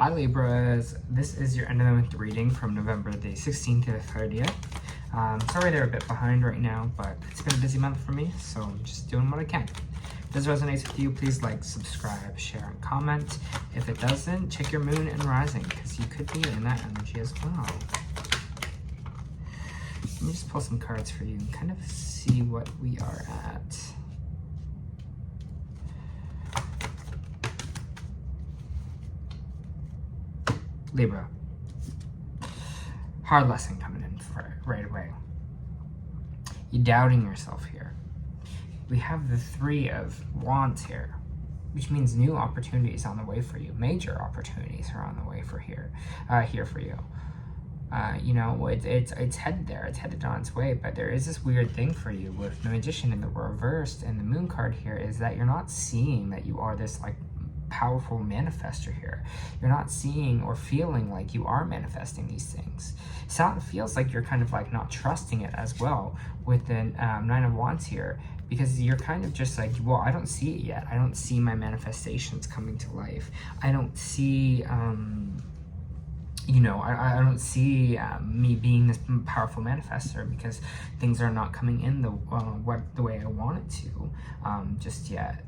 Hi Libras, this is your end of the month reading from November the 16th to the 30th. Sorry they're a bit behind right now, but it's been a busy month for me, so I'm just doing what I can. If this resonates with you, please like, subscribe, share, and comment. If it doesn't, check your moon and rising, because you could be in that energy as well. Let me just pull some cards for you and kind of see what we are at. Libra. Hard lesson coming in right away. You're doubting yourself here. We have the Three of Wands here, which means new opportunities on the way for you. Major opportunities are on the way for here for you. You know, it's headed there. It's headed on its way. But there is this weird thing for you with the Magician in the reversed and the Moon card here is that you're not seeing that you are this like powerful manifester here. You're not seeing or feeling like you are manifesting these things. So it feels like you're kind of like not trusting it as well with the Nine of Wands here, because you're kind of just like, well, I don't see it yet. I don't see my manifestations coming to life. I don't see you know, I don't see me being this powerful manifester because things are not coming in the way I want it to just yet.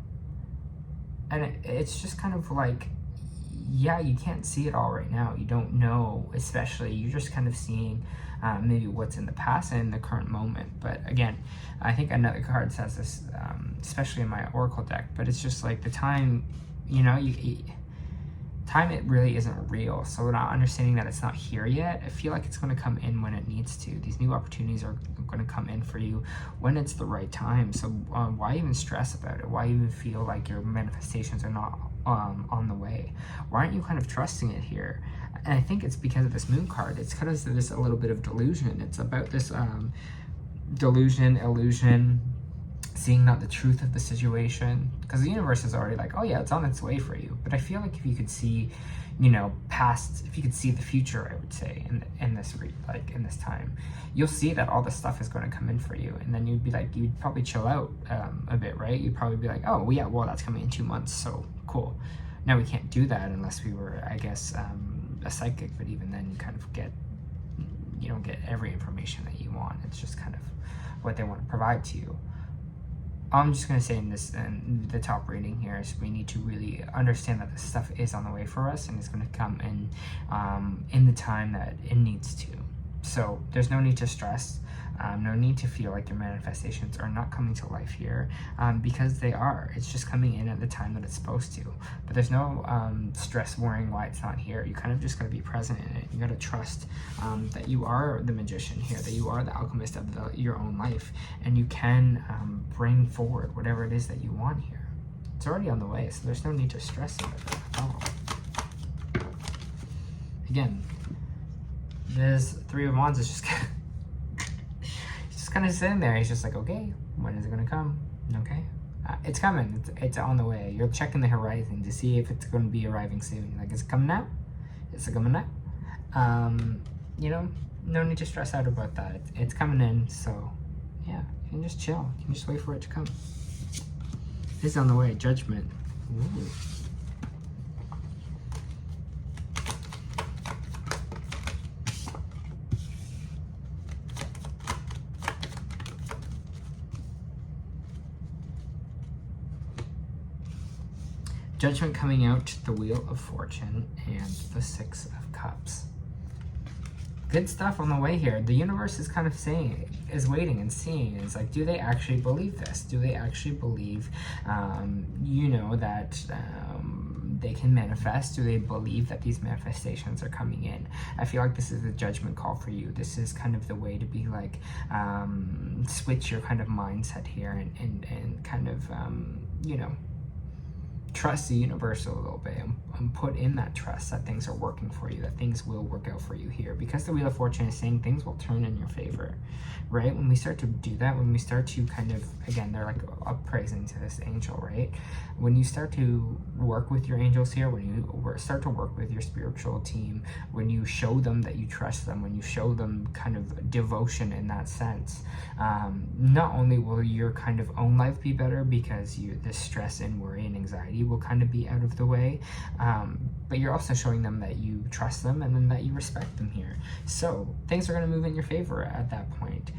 And it's just kind of like, yeah, you can't see it all right now. You don't know, especially, you're just kind of seeing maybe what's in the past and in the current moment. But again, I think another card says this, especially in my Oracle deck, but it's just like the time, you know, time, it really isn't real. So we're not understanding that it's not here yet. I feel like it's going to come in when it needs to. These new opportunities are going to come in for you when it's the right time. So why even stress about it? Why even feel like your manifestations are not on the way? Why aren't you kind of trusting it here? And I think it's because of this Moon card. It's kind of this a little bit of delusion. It's about this delusion, illusion, seeing not the truth of the situation, because the universe is already like, oh yeah, it's on its way for you. But I feel like if you could see, you know, past, if you could see the future, I would say in this time, you'll see that all this stuff is going to come in for you, and then you'd be like, you'd probably chill out a bit, right? You'd probably be like, oh well, yeah, well, that's coming in 2 months, so cool. Now we can't do that unless we were, I guess, a psychic, but even then you kind of get, you don't get every information that you want. It's just kind of what they want to provide to you. I'm just going to say in the top reading here is we need to really understand that this stuff is on the way for us, and it's going to come in the time that it needs to. So there's no need to stress, no need to feel like your manifestations are not coming to life here, because they are. It's just coming in at the time that it's supposed to. But there's no stress worrying why it's not here. You kind of just got to be present in it. You got to trust that you are the magician here, that you are the alchemist of your own life, and you can bring forward whatever it is that you want here. It's already on the way, so there's no need to stress about it at all. Again, this Three of Wands is just kind of sitting there. He's just like, okay, when is it gonna come? Okay, it's coming. It's on the way. You're checking the horizon to see if it's going to be arriving soon. Like, is it coming now? Is it coming now? You know, no need to stress out about that. It's coming in. So yeah, you can just chill. You can just wait for it to come. It's on the way. Judgment. Ooh. Judgment coming out, the Wheel of Fortune, and the Six of Cups. Good stuff on the way here. The universe is kind of saying, is waiting and seeing. It's like, do they actually believe this? Do they actually believe, you know, that they can manifest? Do they believe that these manifestations are coming in? I feel like this is a judgment call for you. This is kind of the way to be like, switch your kind of mindset here and kind of, you know, trust the universe a little bit and put in that trust that things are working for you, that things will work out for you here, because the Wheel of Fortune is saying things will turn in your favor, right? When we start to do that, when we start to kind of, again, they're like upraising to this angel, right? When you start to work with your angels here, when you start to work with your spiritual team, when you show them that you trust them, when you show them kind of devotion in that sense, not only will your kind of own life be better because the stress and worry and anxiety negativity will kind of be out of the way. But you're also showing them that you trust them and then that you respect them here. So things are going to move in your favor at that point.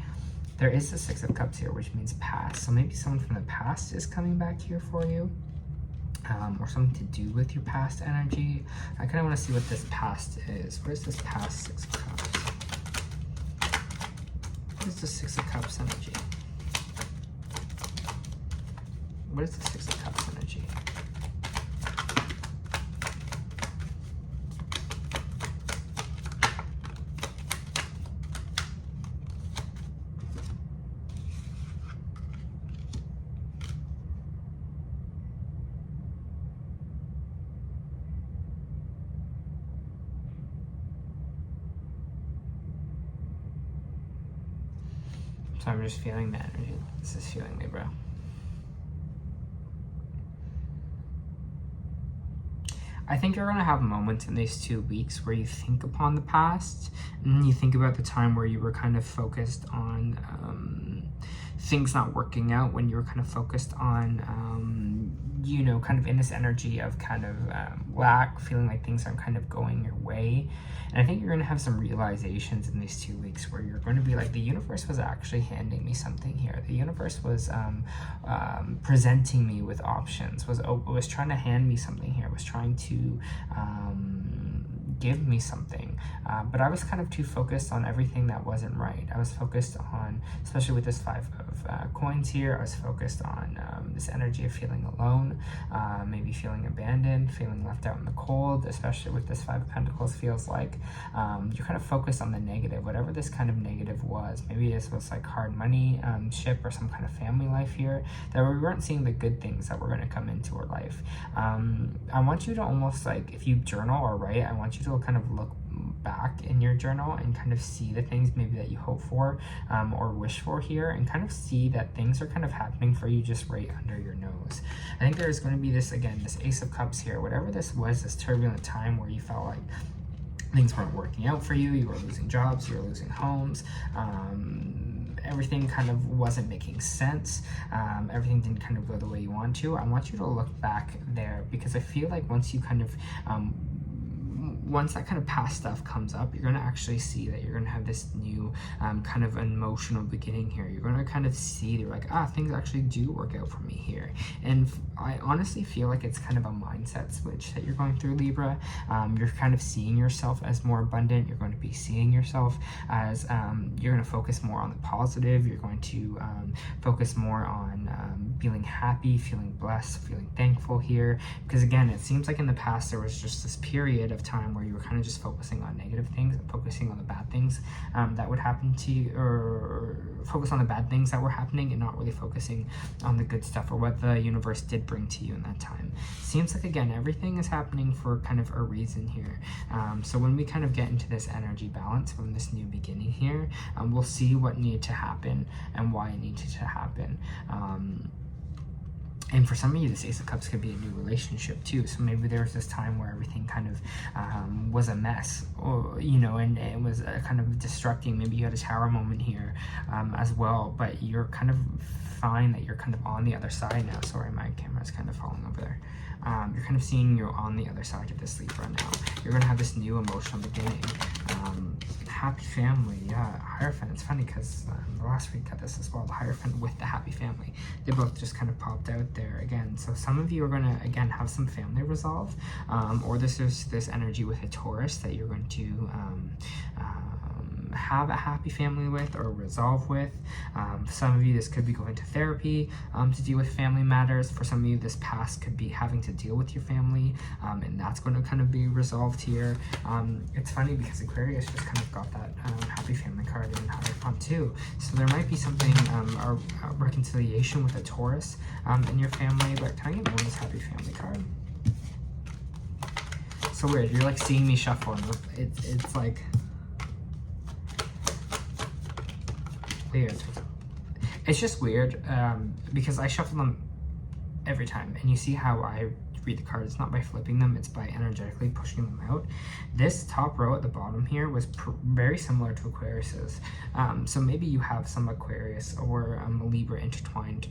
There is the Six of Cups here, which means past. So maybe someone from the past is coming back here for you. Or something to do with your past energy. I kind of want to see what this past is. What is this past Six of Cups? What is the Six of Cups energy? What is the Six of Cups energy? So I'm just feeling the energy. This is feeling Libra. I think you're going to have moments in these 2 weeks where you think upon the past and you think about the time where you were kind of focused on things not working out, when you were kind of focused on, you know, kind of in this energy of kind of lack, feeling like things aren't kind of going your way. And I think you're going to have some realizations in these 2 weeks where you're going to be like, the universe was actually handing me something here. The universe was presenting me with options, was trying to hand me something here, was trying to give me something. But I was kind of too focused on everything that wasn't right. I was focused on, especially with this Five of Coins here, I was focused on this energy of feeling alone, maybe feeling abandoned, feeling left out in the cold, especially with this Five of Pentacles. Feels like you're kind of focused on the negative, whatever this kind of negative was. Maybe this was like hard money, ship, or some kind of family life here, that we weren't seeing the good things that were going to come into our life. I want you to almost like, if you journal or write, I want you to kind of look back in your journal and kind of see the things maybe that you hope for or wish for here, and kind of see that things are kind of happening for you just right under your nose. I think there's going to be this, again, this Ace of Cups here, whatever this was, this turbulent time where you felt like things weren't working out for you, you were losing jobs, you were losing homes, everything kind of wasn't making sense, everything didn't kind of go the way you want to. I want you to look back there, because I feel like once you kind of once that kind of past stuff comes up, you're going to actually see that you're going to have this new kind of emotional beginning here. You're going to kind of see, you're like, things actually do work out for me here. And I honestly feel like it's kind of a mindset switch that you're going through, Libra. You're kind of seeing yourself as more abundant. You're going to be seeing yourself as, you're going to focus more on the positive. You're going to focus more on feeling happy, feeling blessed, feeling thankful here. Because again, it seems like in the past there was just this period of time where you were kind of just focusing on negative things and focusing on the bad things that would happen to you, or focus on the bad things that were happening and not really focusing on the good stuff or what the universe did bring to you in that time. Seems like, again, everything is happening for kind of a reason here. So when we kind of get into this energy balance from this new beginning here, we'll see what needed to happen and why it needed to happen. And for some of you, this Ace of Cups could be a new relationship too. So maybe there was this time where everything kind of was a mess, or, you know, and it was kind of destructing. Maybe you had a tower moment here as well, but you're kind of fine that you're kind of on the other side now. Sorry, my camera's kind of falling over there. You're kind of seeing you're on the other side of this Libra now. You're going to have this new emotional beginning. Happy family, yeah, Hierophant. It's funny because the last week got this as well, the Hierophant with the happy family. They both just kind of popped out there again. So some of you are going to, again, have some family resolve, or this is this energy with a Taurus that you're going to have a happy family with or resolve with. For some of you, this could be going to therapy to deal with family matters. For some of you, this past could be having to deal with your family, and that's going to kind of be resolved here. It's funny because Aquarius just kind of got that happy family card in Hierophant too. So there might be something, a reconciliation with a Taurus in your family, but can I get more of this happy family card? So weird, you're like seeing me shuffle, and it's like weird. It's just weird because I shuffle them every time. And you see how I read the cards, not by flipping them, it's by energetically pushing them out. This top row at the bottom here was very similar to Aquarius's. So maybe you have some Aquarius or Libra intertwined,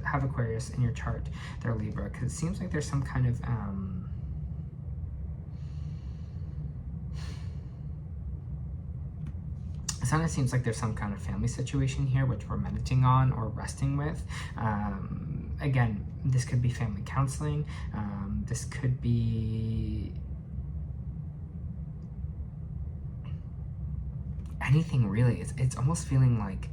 have Aquarius in your chart, they're Libra, because it seems like there's some kind of it kind of seems like there's some kind of family situation here which we're meditating on or resting with. Again, this could be family counseling. This could be anything really. It's almost feeling like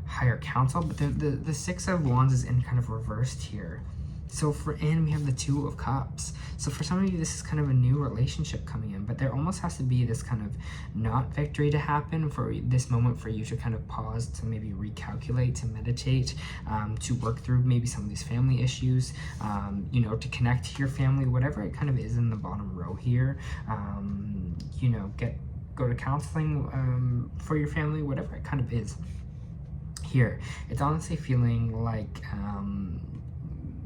higher counsel, but the Six of Wands is in kind of reversed here. So we have the Two of Cups. So for some of you, this is kind of a new relationship coming in, but there almost has to be this kind of not victory to happen for this moment for you to kind of pause, to maybe recalculate, to meditate, to work through maybe some of these family issues, you know, to connect to your family, whatever it kind of is in the bottom row here. You know, go to counseling for your family, whatever it kind of is here. It's honestly feeling like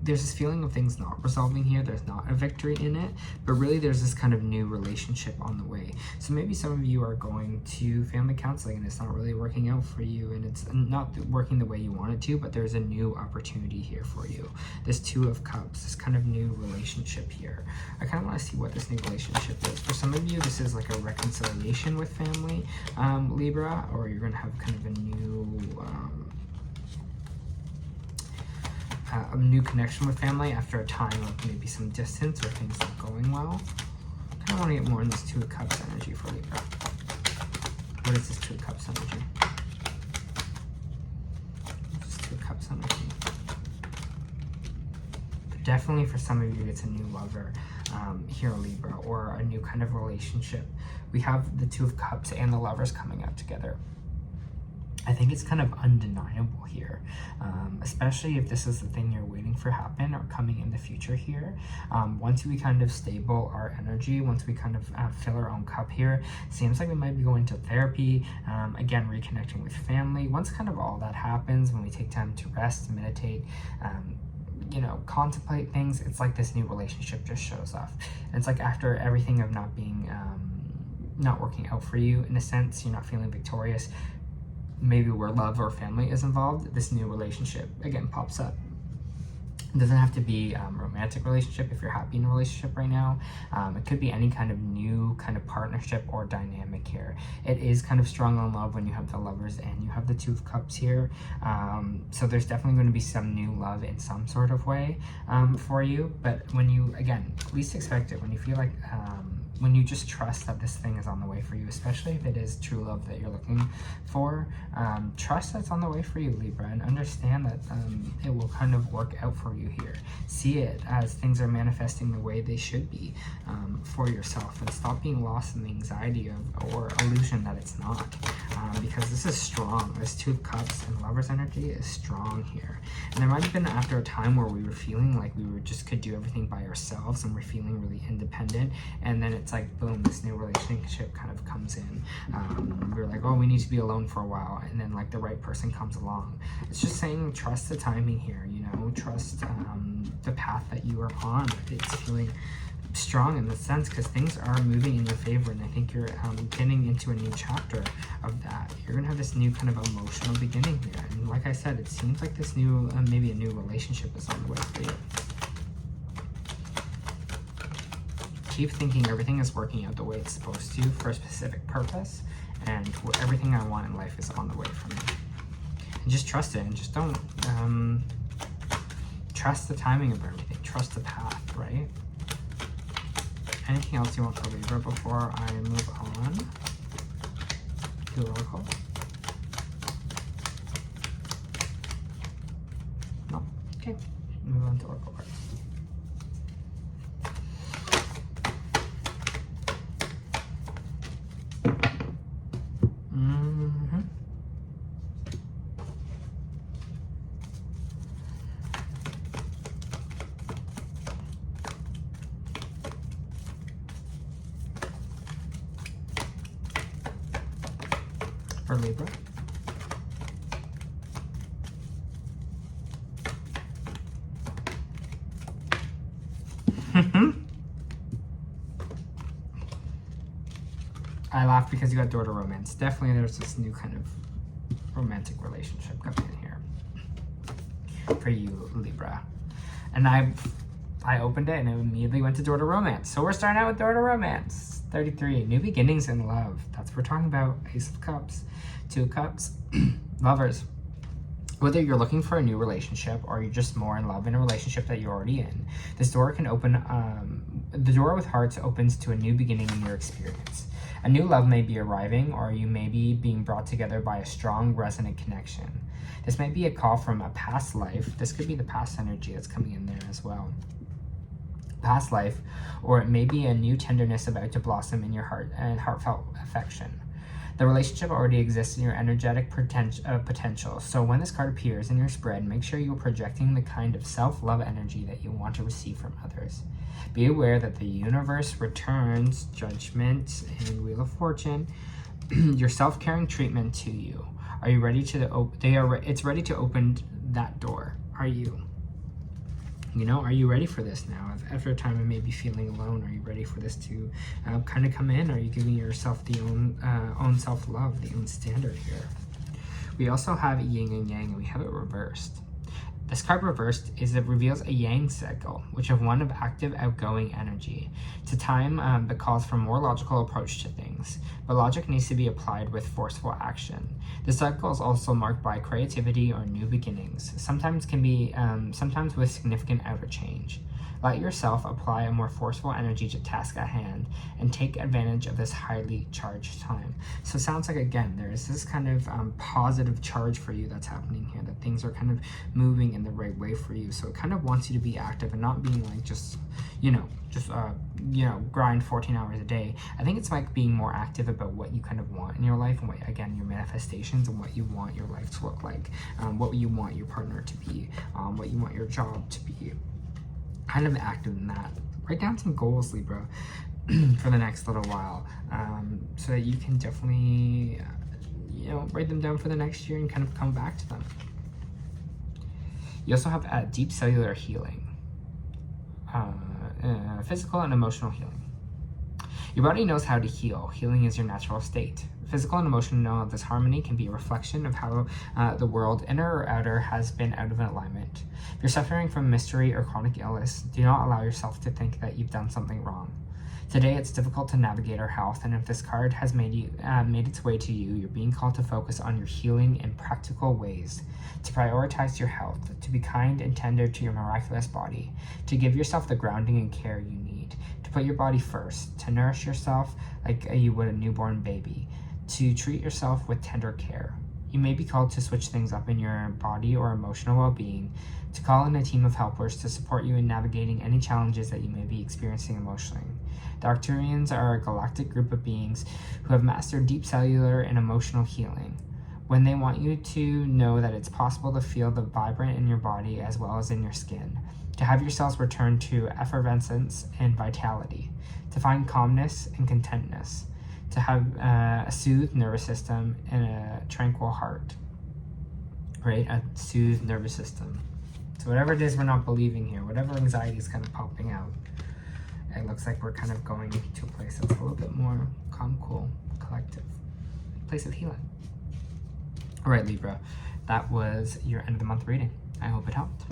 there's this feeling of things not resolving here. There's not a victory in it, but really there's this kind of new relationship on the way. So maybe some of you are going to family counseling and it's not really working out for you, and it's not working the way you want it to, but there's a new opportunity here for you. This Two of Cups, this kind of new relationship here. I kind of want to see what this new relationship is. For some of you, this is like a reconciliation with family, Libra, or you're going to have kind of a new connection with family after a time of maybe some distance or things not going well. I kind of want to get more in this Two of Cups energy for Libra. What is this Two of Cups energy? This Two of Cups energy. But definitely for some of you, it's a new lover here, Libra, or a new kind of relationship. We have the Two of Cups and the Lovers coming out together. I think it's kind of undeniable here, especially if this is the thing you're waiting for happen or coming in the future here. Once we kind of stable our energy, once we kind of fill our own cup here, seems like we might be going to therapy, again, reconnecting with family. Once kind of all that happens, when we take time to rest, meditate, you know, contemplate things, it's like this new relationship just shows off. And it's like after everything of not being, not working out for you, in a sense, you're not feeling victorious, maybe where love or family is involved, this new relationship again pops up. It doesn't have to be a romantic relationship if you're happy in a relationship right now. It could be any kind of new kind of partnership or dynamic here. It is kind of strong on love when you have the Lovers and you have the Two of Cups here. So there's definitely going to be some new love in some sort of way for you. But when you, again, least expect it, when you feel like when you just trust that this thing is on the way for you, especially if it is true love that you're looking for, trust that's on the way for you, Libra, and understand that it will kind of work out for you here. See it as things are manifesting the way they should be for yourself, and stop being lost in the anxiety of or illusion that it's not, because this is strong. This Two of Cups and Lovers energy is strong here. And there might have been after a time where we were feeling like we just could do everything by ourselves and we're feeling really independent, and then it's like boom, this new relationship kind of comes in. We were like, oh, we need to be alone for a while, and then like the right person comes along. It's just saying trust the timing here, you know, trust the path that you are on. It's feeling strong in the sense because things are moving in your favor, and I think you're getting into a new chapter of that. You're gonna have this new kind of emotional beginning here, and like I said, it seems like this new maybe a new relationship is on the way for you. Keep thinking everything is working out the way it's supposed to for a specific purpose, and everything I want in life is on the way for me. And just trust it, and just don't trust the timing of everything. Trust the path, right? Anything else you want for Libra before I move on to Oracle? No? Okay. Move on to Oracle cards. For Libra. I laughed because you got door to romance. Definitely there's this new kind of romantic relationship coming in here for you, Libra. And I opened it and it immediately went to door to romance. So we're starting out with door to romance. 33, new beginnings in love. That's what we're talking about. Ace of Cups, Two of Cups, lovers. Whether you're looking for a new relationship or you're just more in love in a relationship that you're already in, this door can open, the door with hearts opens to a new beginning in your experience. A new love may be arriving, or you may be being brought together by a strong, resonant connection. This may be a call from a past life. This could be the past energy that's coming in there as well. Past life, or it may be a new tenderness about to blossom in your heart and heartfelt affection. The relationship already exists in your energetic potential, so when this card appears in your spread, make sure you're projecting the kind of self-love energy that you want to receive from others. Be aware that the universe returns Judgment and Wheel of Fortune, your self-caring treatment to you. Are you ready to it's ready to open that door. Are you? You know, are you ready for this now? After a time of maybe feeling alone, are you ready for this to kind of come in? Are you giving yourself the own self-love, the own standard here? We also have yin and yang, and we have it reversed. This card reversed reveals a yang cycle, which is one of active, outgoing energy. It's a time that calls for a more logical approach to things, but logic needs to be applied with forceful action. This cycle is also marked by creativity or new beginnings, sometimes with significant outer change. Let yourself apply a more forceful energy to task at hand and take advantage of this highly charged time. So it sounds like, again, there is this kind of positive charge for you that's happening here, that things are kind of moving in the right way for you. So it kind of wants you to be active and not being like just grind 14 hours a day. I think it's like being more active about what you kind of want in your life and what, again, your manifestations and what you want your life to look like, what you want your partner to be, what you want your job to be. Kind of active in that. Write down some goals, Libra, for the next little while, so that you can definitely, write them down for the next year and kind of come back to them. You also have deep cellular healing, physical and emotional healing. Your body knows how to heal. Healing is your natural state. Physical and emotional disharmony can be a reflection of how the world, inner or outer, has been out of alignment. If you're suffering from mystery or chronic illness, do not allow yourself to think that you've done something wrong. Today, it's difficult to navigate our health, and if this card has made its way to you, you're being called to focus on your healing in practical ways, to prioritize your health, to be kind and tender to your miraculous body, to give yourself the grounding and care you need, to put your body first, to nourish yourself like you would a newborn baby, to treat yourself with tender care. You may be called to switch things up in your body or emotional well-being, to call in a team of helpers to support you in navigating any challenges that you may be experiencing emotionally. The Arcturians are a galactic group of beings who have mastered deep cellular and emotional healing. When they want you to know that it's possible to feel the vibrant in your body as well as in your skin, to have your cells return to effervescence and vitality, to find calmness and contentness, to have a soothed nervous system and a tranquil heart, right? A soothed nervous system. So whatever it is we're not believing here, whatever anxiety is kind of popping out, it looks like we're kind of going to a place that's a little bit more calm, cool, collective, place of healing. All right, Libra, that was your end of the month reading. I hope it helped.